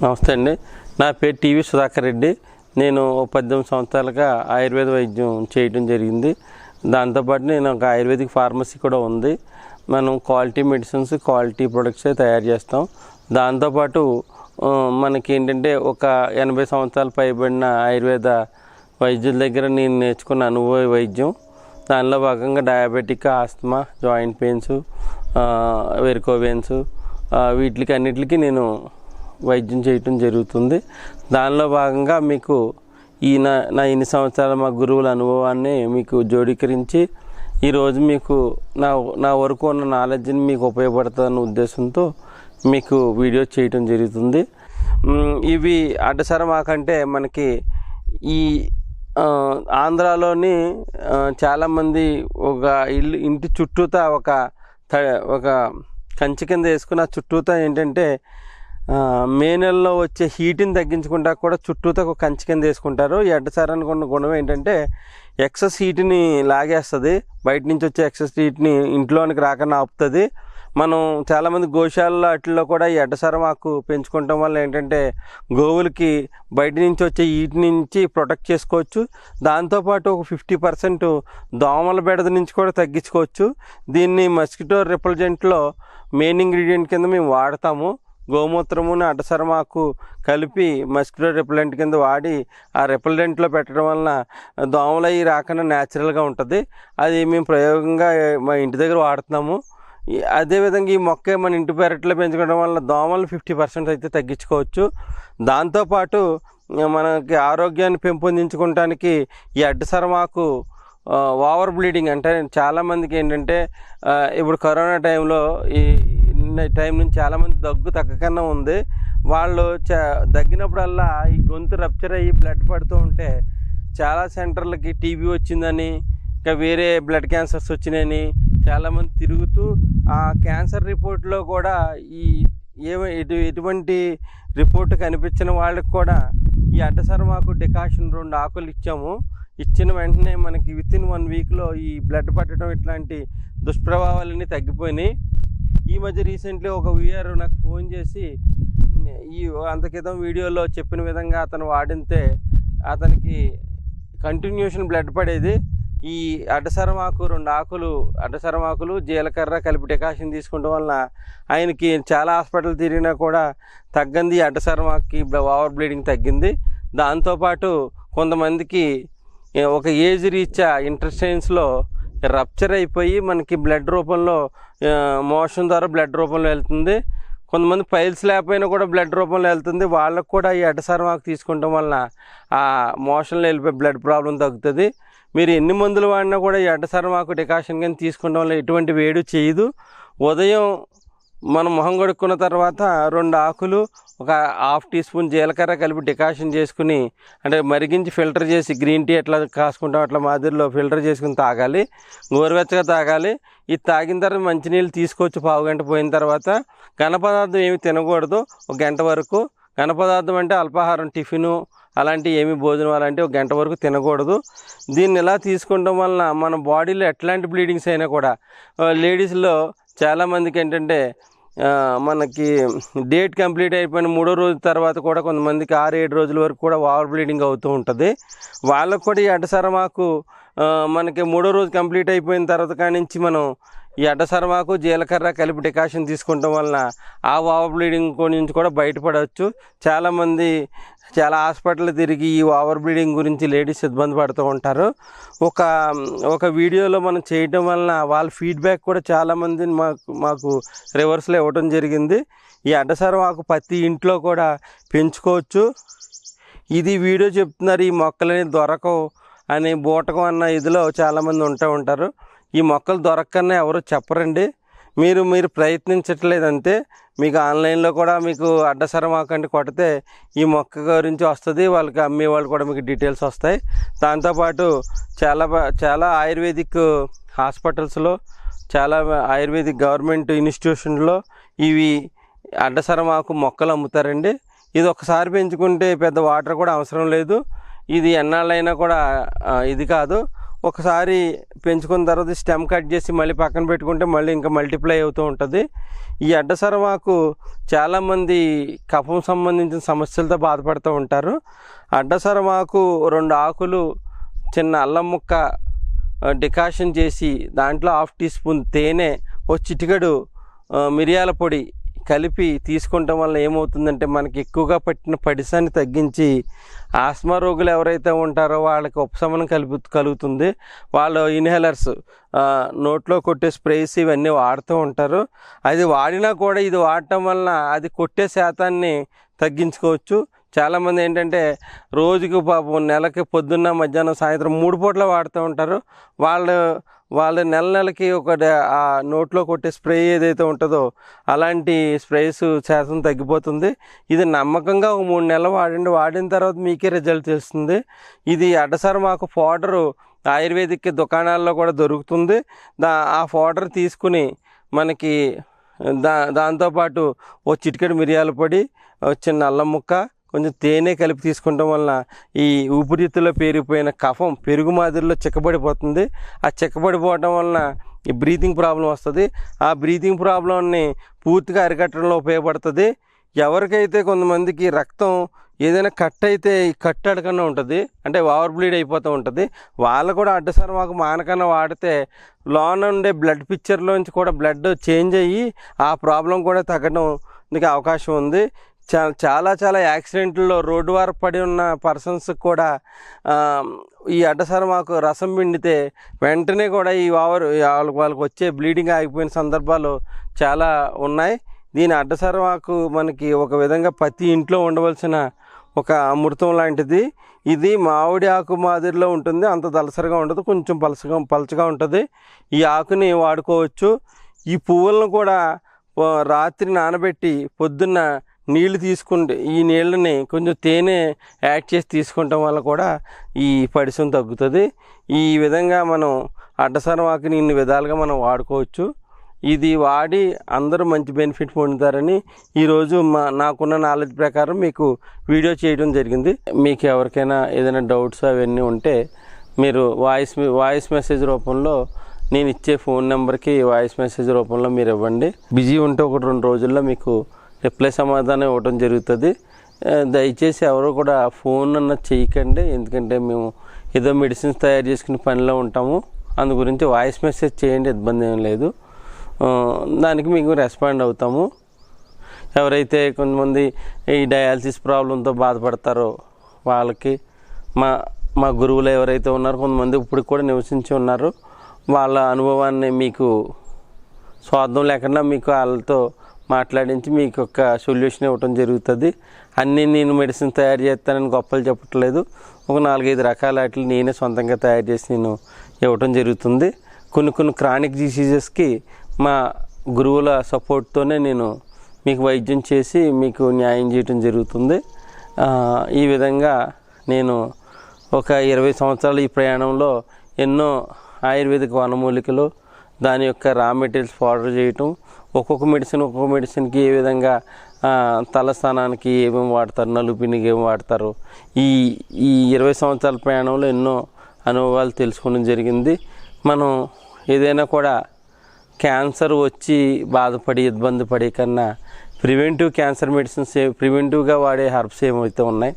నమస్తే అండి. నా పేరు టీవీ సుధాకర్ రెడ్డి. నేను 18 సంవత్సరాలుగా ఆయుర్వేద వైద్యం చేయడం జరిగింది. దాంతోపాటు నేను ఒక ఆయుర్వేదిక్ ఫార్మసీ కూడా ఉంది. మనం క్వాలిటీ మెడిసిన్స్, క్వాలిటీ ప్రొడక్ట్సే తయారు చేస్తాం. దాంతోపాటు మనకి ఏంటంటే ఒక 80 సంవత్సరాలు పైబడిన ఆయుర్వేద వైద్యుల దగ్గర నేను నేర్చుకున్న అనుభవ వైద్యం. దానిలో భాగంగా డయాబెటిక్, ఆస్తమా, జాయింట్ పెయిన్స్, వెరికోవెన్స్ వీటికి అన్నిటికీ నేను వైద్యం చేయటం జరుగుతుంది. దానిలో భాగంగా మీకు నా ఇన్ని సంవత్సరాల మా గురువుల అనుభవాన్ని మీకు జోడీకరించి ఈరోజు మీకు నా వరకు ఉన్న నాలెడ్జ్ని మీకు ఉపయోగపడుతుందన్న ఉద్దేశంతో మీకు వీడియో చేయటం జరుగుతుంది. ఇవి అడ్డసరమాకంటే మనకి ఈ ఆంధ్రాలోని చాలామంది ఒక ఇంటి చుట్టూతా ఒక కంచి కింద వేసుకున్న చుట్టూతా ఏంటంటే మే నెలలో వచ్చే హీట్ని తగ్గించుకుంటా కూడా చుట్టూతో ఒక కంచి కింద వేసుకుంటారు. ఈ అడ్డసారానికి ఉన్న గుణం ఏంటంటే ఎక్సెస్ హీట్ని లాగేస్తుంది. బయట నుంచి వచ్చే ఎక్సెస్ హీట్ని ఇంట్లోనికి రాకుండా ఆపుతుంది. మనం చాలామంది గోశాలలో వాటిల్లో కూడా ఈ అడ్డసారం ఆకు పెంచుకోవటం వల్ల ఏంటంటే గోవులకి బయట నుంచి వచ్చే హీట్ నుంచి ప్రొటెక్ట్ చేసుకోవచ్చు. దాంతోపాటు ఒక 50% దోమల బెడద నుంచి కూడా తగ్గించుకోవచ్చు. దీన్ని మస్కిటో రిపల్జెంట్లో మెయిన్ ఇంగ్రీడియంట్ కింద మేము వాడతాము. గోమూత్రమును అడ్డసరమాకు కలిపి మస్కిటో రిపెలెంట్ కింద వాడి ఆ రిపెలెంట్లో పెట్టడం వలన దోమలు అవి రాకుండా న్యాచురల్గా ఉంటుంది. అది మేము ప్రయోగంగా మా ఇంటి దగ్గర వాడుతున్నాము. అదేవిధంగా ఈ మొక్క మన ఇంటి పెరట్లో పెంచుకోవడం వల్ల దోమలు 50% అయితే తగ్గించుకోవచ్చు. దాంతోపాటు మనకి ఆరోగ్యాన్ని పెంపొందించుకోవటానికి ఈ అడ్డసరమాకు ఓవర్ బ్లీడింగ్ అంటే చాలామందికి ఏంటంటే ఇప్పుడు కరోనా టైంలో ఈ టైం నుంచి చాలామంది దగ్గు తగ్గకన్నా ఉంది. వాళ్ళు దగ్గినప్పుడల్లా ఈ గొంతు రప్చర్ అయ్యి బ్లడ్ పడుతూ ఉంటే చాలా సెంటర్లకి టీబీ వచ్చిందని, ఇంకా వేరే బ్లడ్ క్యాన్సర్స్ వచ్చినాయని చాలామంది తిరుగుతూ ఆ క్యాన్సర్ రిపోర్ట్లో కూడా ఎటువంటి రిపోర్ట్ కనిపించిన వాళ్ళకి కూడా ఈ అడ్డసరమాకు డికాషన్ 2 ఆకులు ఇచ్చాము. ఇచ్చిన వెంటనే మనకి వితిన్ 1 వీక్లో ఈ బ్లడ్ పట్టడం ఇట్లాంటి దుష్ప్రభావాలన్నీ తగ్గిపోయినాయి. ఈ మధ్య రీసెంట్లీ ఒక వ్యూయర్ నాకు ఫోన్ చేసి ఈ అంత క్రితం వీడియోలో చెప్పిన విధంగా అతను వాడితే అతనికి కంటిన్యూషన్ బ్లడ్ పడేది. ఈ అడ్డసరమాకు 2 ఆకులు అడ్డసరమాకులు జీలకర్ర కలిపి డికాషన్ తీసుకోవడం వలన ఆయనకి చాలా హాస్పిటల్ తిరిగినా కూడా తగ్గింది. అడ్డసరమాకి ఓవర్ బ్లీడింగ్ తగ్గింది. దాంతోపాటు కొంతమందికి ఒక ఏజ్ రీచ్ ఇంటెస్టైన్స్లో రప్చర్ అయిపోయి మనకి బ్లడ్ రూపంలో మోషన్ ద్వారా బ్లడ్ రూపంలో వెళ్తుంది. కొంతమంది పైల్స్ లేకపోయినా కూడా బ్లడ్ రూపంలో వెళ్తుంది. వాళ్ళకు కూడా ఈ అడ్డసరమాకు తీసుకోవడం వలన ఆ మోషన్లో వెళ్ళిపోయి బ్లడ్ ప్రాబ్లం తగ్గుతుంది. మీరు ఎన్ని మందులు వాడినా కూడా ఈ అడ్డసరమాకు డికాషన్ కానీ తీసుకోవడం వల్ల ఎటువంటి వేడి చేయదు. ఉదయం మనం మొహం కడుక్కున్న తర్వాత 2 ఆకులు, ఒక 1/2 టీ స్పూన్ జీలకర్ర కలిపి డికాషన్ చేసుకుని అంటే మరిగించి ఫిల్టర్ చేసి గ్రీన్ టీ ఎట్లా కాసుకుంటాం అట్లా మాదిరిలో ఫిల్టర్ చేసుకుని తాగాలి. గోరువెచ్చగా తాగాలి. ఇది తాగిన తర్వాత మంచినీళ్ళు తీసుకోవచ్చు. పావు గంట పోయిన తర్వాత ఘనపదార్థం ఏమి తినకూడదు 1 గంట వరకు. ఘనపదార్థం అంటే అల్పాహారం, టిఫిను అలాంటివి ఏమి భోజనం అలాంటివి 1 గంట వరకు తినకూడదు. దీన్ని ఇలా తీసుకోవడం వలన మన బాడీలో ఎట్లాంటి బ్లీడింగ్స్ అయినా కూడా లేడీస్లో చాలామందికి ఏంటంటే మనకి డేట్ కంప్లీట్ అయిపోయిన 3వ రోజు తర్వాత కూడా కొంతమందికి 6-7 రోజుల వరకు కూడా ఓవర్ బ్లీడింగ్ అవుతూ ఉంటుంది. వాళ్ళకు కూడా ఈ అడ్డసరమాకు మనకి 3వ రోజు కంప్లీట్ అయిపోయిన తర్వాత కానించి మనం ఈ అడ్డసరమాకు జీలకర్ర కలిపి డికాషన్ తీసుకుంటాం వలన ఆ ఓవర్ బ్లీడింగ్ నుంచి కూడా బయటపడవచ్చు. చాలామంది చాలా హాస్పిటల్ తిరిగి ఈ ఓవర్ బ్లీడింగ్ గురించి లేడీస్ ఇబ్బంది పడుతూ ఉంటారు. ఒక వీడియోలో మనం చేయడం వలన వాళ్ళ ఫీడ్బ్యాక్ కూడా చాలామంది మాకు రివర్స్లో ఇవ్వడం జరిగింది. ఈ అడ్డసరమాకు ప్రతి ఇంట్లో కూడా పెంచుకోవచ్చు. ఇది వీడియో చెప్తున్నారు ఈ మొక్కలని దొరకవు అని బూటకం అన్న ఇదిలో చాలామంది ఉంటారు. ఈ మొక్కలు దొరకకన్నా ఎవరు చెప్పరండి. మీరు ప్రయత్నించట్లేదంతే. మీకు ఆన్లైన్లో కూడా మీకు అడ్డసరమాకు అంటే కొడితే ఈ మొక్క గురించి వస్తుంది. వాళ్ళకి అమ్మే వాళ్ళు కూడా మీకు డీటెయిల్స్ వస్తాయి. దాంతోపాటు చాలా ఆయుర్వేదిక్ హాస్పిటల్స్లో, చాలా ఆయుర్వేదిక్ గవర్నమెంట్ ఇన్స్టిట్యూషన్లో ఇవి అడ్డసరమాకు మొక్కలు అమ్ముతారండి. ఇది ఒకసారి పెంచుకుంటే పెద్ద వాటర్ కూడా అవసరం లేదు. ఇది ఎన్నాళ్ళైనా కూడా ఇది కాదు. ఒకసారి పెంచుకున్న తర్వాత స్టెమ్ కట్ చేసి మళ్ళీ పక్కన పెట్టుకుంటే మళ్ళీ ఇంకా మల్టిప్లై అవుతూ ఉంటుంది. ఈ అడ్డసరమాకు చాలామంది కఫం సంబంధించిన సమస్యలతో బాధపడుతూ ఉంటారు. అడ్డసరమాకు 2 ఆకులు చిన్న అల్లం ముక్క డికాషన్ చేసి దాంట్లో 1/2 టీ స్పూన్ తేనె, చిటికెడు మిరియాల పొడి కలిపి తీసుకుంటాం వల్ల ఏమవుతుందంటే మనకి ఎక్కువగా పట్టిన పడిసాన్ని తగ్గించి ఆస్మా రోగులు ఎవరైతే ఉంటారో వాళ్ళకి ఉపశమనం కలుగుతుంది. వాళ్ళు ఇన్హేలర్స్, నోట్లో కొట్టే స్ప్రేస్ ఇవన్నీ వాడుతూ ఉంటారు. అది వాడినా కూడా ఇది వాడటం వలన అది కొట్టే శాతాన్ని తగ్గించుకోవచ్చు. చాలామంది ఏంటంటే రోజుకి పాపం నెలకి పొద్దున్న మధ్యాహ్నం సాయంత్రం 3 పూటలు వాడుతూ ఉంటారు. వాళ్ళు నెలకి ఆ నోట్లో కొట్టే స్ప్రే ఏదైతే ఉంటుందో అలాంటి స్ప్రేస్ శాతం తగ్గిపోతుంది. ఇది నమ్మకంగా 3 నెలలు వాడిన తర్వాత మీకే రిజల్ట్ తెలుస్తుంది. ఇది అడ్డసరమాకు పౌడరు ఆయుర్వేదిక్ దుకాణాల్లో కూడా దొరుకుతుంది. ఆ పౌడర్ తీసుకుని మనకి దాంతోపాటు చిటికెడు మిరియాల పొడి, చిన్న అల్లం ముక్క, కొంచెం తేనె కలిపి తీసుకుంటాం వలన ఈ ఊపిరితిత్తులో పేరుకుపోయిన కఫం పెరుగు మాదిరిలో చిక్కబడిపోతుంది. ఆ చిక్కబడిపోవటం వలన ఈ బ్రీతింగ్ ప్రాబ్లం వస్తుంది. ఆ బ్రీతింగ్ ప్రాబ్లంని పూర్తిగా అరికట్టడంలో ఉపయోగపడుతుంది. ఎవరికైతే కొంతమందికి రక్తం ఏదైనా కట్ అయితే ఈ కట్ అడకన్నా ఉంటుంది, అంటే ఓవర్ బ్లీడ్ అయిపోతూ ఉంటుంది, వాళ్ళు కూడా అడ్డసరమాకు మానకన్నా వాడితే లోన ఉండే బ్లడ్ పిక్చర్లోంచి కూడా బ్లడ్ చేంజ్ అయ్యి ఆ ప్రాబ్లం కూడా తగ్గడానికి అవకాశం ఉంది. చాలా యాక్సిడెంట్లో రోడ్డు వార పడి ఉన్న పర్సన్స్కి కూడా ఈ అడ్డసరమాకు రసం పిండితే వెంటనే కూడా ఈ వాళ్ళకి వచ్చే బ్లీడింగ్ ఆగిపోయిన సందర్భాలు చాలా ఉన్నాయి. దీని అడ్డసరమాకు మనకి ఒక విధంగా ప్రతి ఇంట్లో ఉండవలసిన ఒక అమృతం లాంటిది. ఇది మామిడి ఆకు మాదిరిలో ఉంటుంది, అంత దళసరిగా ఉండదు, కొంచెం పలచగా ఉంటుంది. ఈ ఆకుని వాడుకోవచ్చు. ఈ పువ్వులను కూడా రాత్రి నానబెట్టి పొద్దున్న నీళ్లు తీసుకుంటే ఈ నీళ్ళని కొంచెం తేనె యాడ్ చేసి తీసుకుంటాం వల్ల కూడా ఈ పడిసం తగ్గుతుంది. ఈ విధంగా మనం అడ్డసరమాకుని ఇన్ని విధాలుగా మనం వాడుకోవచ్చు. ఇది వాడి అందరూ మంచి బెనిఫిట్ పొందుతారని ఈరోజు నాకున్న నాలెడ్జ్ ప్రకారం మీకు వీడియో చేయడం జరిగింది. మీకు ఎవరికైనా ఏదైనా డౌట్స్ అవన్నీ ఉంటే మీరు వాయిస్ మెసేజ్ రూపంలో నేను ఇచ్చే ఫోన్ నెంబర్కి వాయిస్ మెసేజ్ రూపంలో మీరు ఇవ్వండి. బిజీ ఉంటే 1-2 రోజుల్లో మీకు రిప్లై సమాధానం ఇవ్వడం జరుగుతుంది. దయచేసి ఎవరు కూడా ఫోన్ అన్నది చేయకండి, ఎందుకంటే మేము ఏదో మెడిసిన్స్ తయారు చేసుకునే పనిలో ఉంటాము. అందు గురించి వాయిస్ మెసేజ్ చేయండి, ఇబ్బంది ఏం లేదు, దానికి మీకు రెస్పాండ్ అవుతాము. ఎవరైతే కొంతమంది ఈ డయాలసిస్ ప్రాబ్లంతో బాధపడతారో వాళ్ళకి మా గురువులు ఎవరైతే ఉన్నారో కొంతమంది ఇప్పుడు కూడా నివసించి ఉన్నారు, వాళ్ళ అనుభవాన్ని మీకు స్వార్థం లేకుండా మీకు వాళ్ళతో మాట్లాడించి మీకు ఒక సొల్యూషన్ ఇవ్వటం జరుగుతుంది. అన్నీ నేను మెడిసిన్ తయారు చేస్తానని గొప్పలు చెప్పట్లేదు, ఒక 4-5 రకాల వాటిని నేనే సొంతంగా తయారు చేసి నేను ఇవ్వటం జరుగుతుంది. కొన్ని క్రానిక్ డిసీజెస్కి మా గురువుల సపోర్ట్తోనే నేను మీకు వైద్యం చేసి మీకు న్యాయం చేయటం జరుగుతుంది. ఈ విధంగా నేను ఒక 20 సంవత్సరాలు ఈ ప్రయాణంలో ఎన్నో ఆయుర్వేదిక వనమూలికలు, దాని యొక్క రా మెటీరియల్స్ పౌడర్ చేయటం, ఒక్కొక్క మెడిసిన్కి ఏ విధంగా తలస్థానానికి ఏమేమి వాడతారు, నలుపినికి ఏమి వాడతారు, ఈ 20 సంవత్సరాల ప్రయాణంలో ఎన్నో అనుభవాలు తెలుసుకోవడం జరిగింది. మనం ఏదైనా కూడా క్యాన్సర్ వచ్చి బాధపడి ఇబ్బంది పడే కన్నా ప్రివెంటివ్ క్యాన్సర్ మెడిసిన్స్ ప్రివెంటివ్గా వాడే హర్బ్స్ ఏమైతే ఉన్నాయి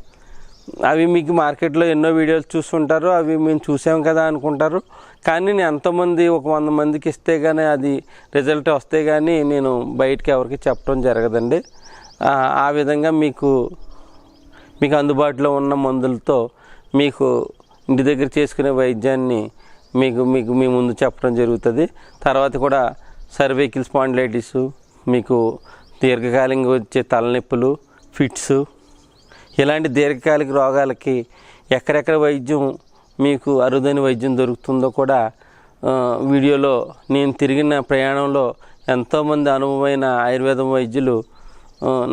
అవి మీకు మార్కెట్లో ఎన్నో వీడియోలు చూస్తుంటారు, అవి మేము చూసాం కదా అనుకుంటారు. కానీ నేను ఎంతోమంది 100 మందికి ఇస్తే కానీ అది రిజల్ట్ వస్తే కానీ నేను బయటికి ఎవరికి చెప్పడం జరగదండి. ఆ విధంగా మీకు అందుబాటులో ఉన్న మందులతో మీకు ఇంటి దగ్గర చేసుకునే వైద్యాన్ని మీకు మీ ముందు చెప్పడం జరుగుతుంది. తర్వాత కూడా సర్వైకల్ స్పాండిలైటిస్, మీకు దీర్ఘకాలికంగా వచ్చే తలనొప్పులు, ఫిట్స్, ఇలాంటి దీర్ఘకాలిక రోగాలకి ఎక్కడెక్కడ వైద్యం మీకు అరుదైన వైద్యం దొరుకుతుందో కూడా వీడియోలో నేను తిరిగిన ప్రయాణంలో ఎంతోమంది అనుభవమైన ఆయుర్వేదం వైద్యులు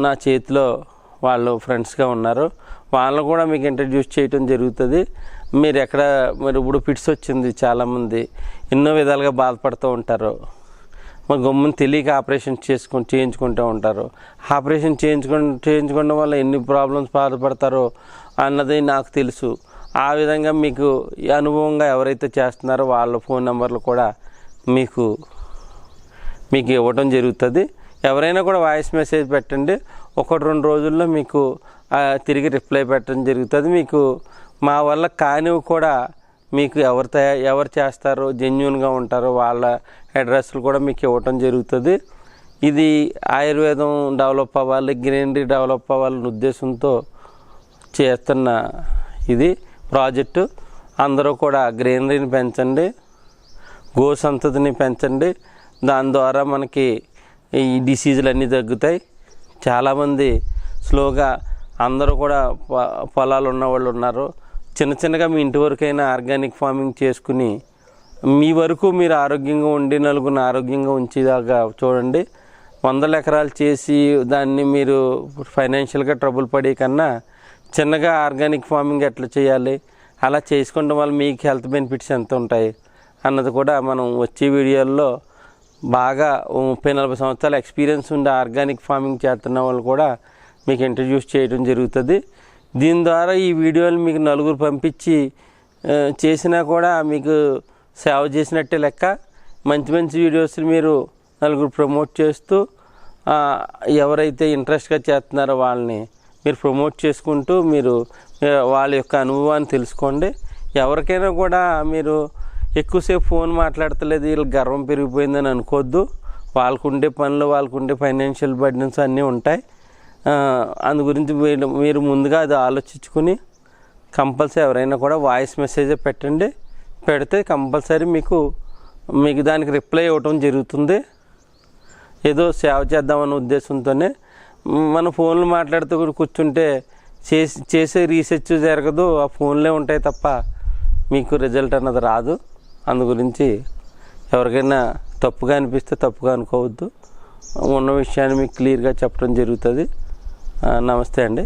నా చేతిలో వాళ్ళు ఫ్రెండ్స్గా ఉన్నారు, వాళ్ళని కూడా మీకు ఇంట్రడ్యూస్ చేయటం జరుగుతుంది. మీరు ఇప్పుడు ఫిట్స్ వచ్చింది, చాలామంది ఎన్నో విధాలుగా బాధపడుతూ ఉంటారు, మరి గమ్మున తెలియక ఆపరేషన్ చేయించుకుంటూ ఉంటారు. ఆపరేషన్ చేయించుకోవడం వల్ల ఎన్ని ప్రాబ్లమ్స్ బాధపడతారో అన్నది నాకు తెలుసు. ఆ విధంగా మీకు ఈ అనుభవంగా ఎవరైతే చేస్తున్నారో వాళ్ళ ఫోన్ నెంబర్లు కూడా మీకు ఇవ్వడం జరుగుతుంది. ఎవరైనా కూడా వాయిస్ మెసేజ్ పెట్టండి, 1-2 రోజుల్లో మీకు తిరిగి రిప్లై పెట్టడం జరుగుతుంది. మీకు మా వల్ల కానివి కూడా మీకు ఎవరు చేస్తారో జెన్యూన్గా ఉంటారో వాళ్ళ అడ్రస్లు కూడా మీకు ఇవ్వటం జరుగుతుంది. ఇది ఆయుర్వేదం డెవలప్ అవ్వాలి, గ్రీనరీ డెవలప్ అవ్వాలనే ఉద్దేశంతో చేస్తున్న ఇది ప్రాజెక్టు. అందరూ కూడా గ్రీనరీని పెంచండి, గో సంతతిని పెంచండి. దాని ద్వారా మనకి ఈ డిసీజులు అన్నీ తగ్గుతాయి. చాలామంది స్లోగా అందరూ కూడా పొలాలు ఉన్నవాళ్ళు ఉన్నారు. చిన్నగా మీ ఇంటి వరకైనా ఆర్గానిక్ ఫార్మింగ్ చేసుకుని మీ వరకు మీరు ఆరోగ్యంగా ఉండి నలుగురిని ఆరోగ్యంగా ఉంచేదాకా చూడండి. 100 ఎకరాలు చేసి దాన్ని మీరు ఫైనాన్షియల్గా ట్రబుల్ పడే కన్నా చిన్నగా ఆర్గానిక్ ఫార్మింగ్ ఎట్లా చేయాలి, అలా చేసుకోవడం వల్ల మీకు హెల్త్ బెనిఫిట్స్ ఎంత ఉంటాయి అన్నది కూడా మనం వచ్చే వీడియోల్లో బాగా 30-40 సంవత్సరాల ఎక్స్పీరియన్స్ ఉండే ఆర్గానిక్ ఫార్మింగ్ చేస్తున్న వాళ్ళు కూడా మీకు ఇంట్రడ్యూస్ చేయడం జరుగుతుంది. దీని ద్వారా ఈ వీడియోలు మీకు నలుగురు పంపించి చేసినా కూడా మీకు సేవ చేసినట్టే లెక్క. మంచి వీడియోస్ మీరు నలుగురు ప్రమోట్ చేస్తూ ఎవరైతే ఇంట్రెస్ట్గా చేస్తున్నారో వాళ్ళని మీరు ప్రమోట్ చేసుకుంటూ మీరు వాళ్ళ యొక్క అనుభవాన్ని తెలుసుకోండి. ఎవరికైనా కూడా మీరు ఎక్కువసేపు ఫోన్ మాట్లాడతలేదు వీళ్ళకి గర్వం పెరిగిపోయిందని అనుకోవద్దు. వాళ్ళకుండే పనులు, వాళ్ళకుండే ఫైనాన్షియల్ బర్డెన్స్ అన్నీ ఉంటాయి. అందు గురించి మీరు ముందుగా అది ఆలోచించుకుని కంపల్సరీ ఎవరైనా కూడా వాయిస్ మెసేజే పెట్టండి. పెడితే కంపల్సరీ మీకు దానికి రిప్లై ఇవ్వటం జరుగుతుంది. ఏదో సేవ చేద్దామన్న ఉద్దేశంతోనే మన ఫోన్లు మాట్లాడుతూ కూర్చుంటే చేసే రీసెర్చ్ జరగదు, ఆ ఫోన్లే ఉంటాయి తప్ప మీకు రిజల్ట్ అన్నది రాదు. అందు గురించి ఎవరికైనా తప్పుగా అనిపిస్తే తప్పుగా అనుకోవద్దు. ఉన్న విషయాన్ని మీకు క్లియర్గా చెప్పడం జరుగుతుంది. నమస్తే అండి.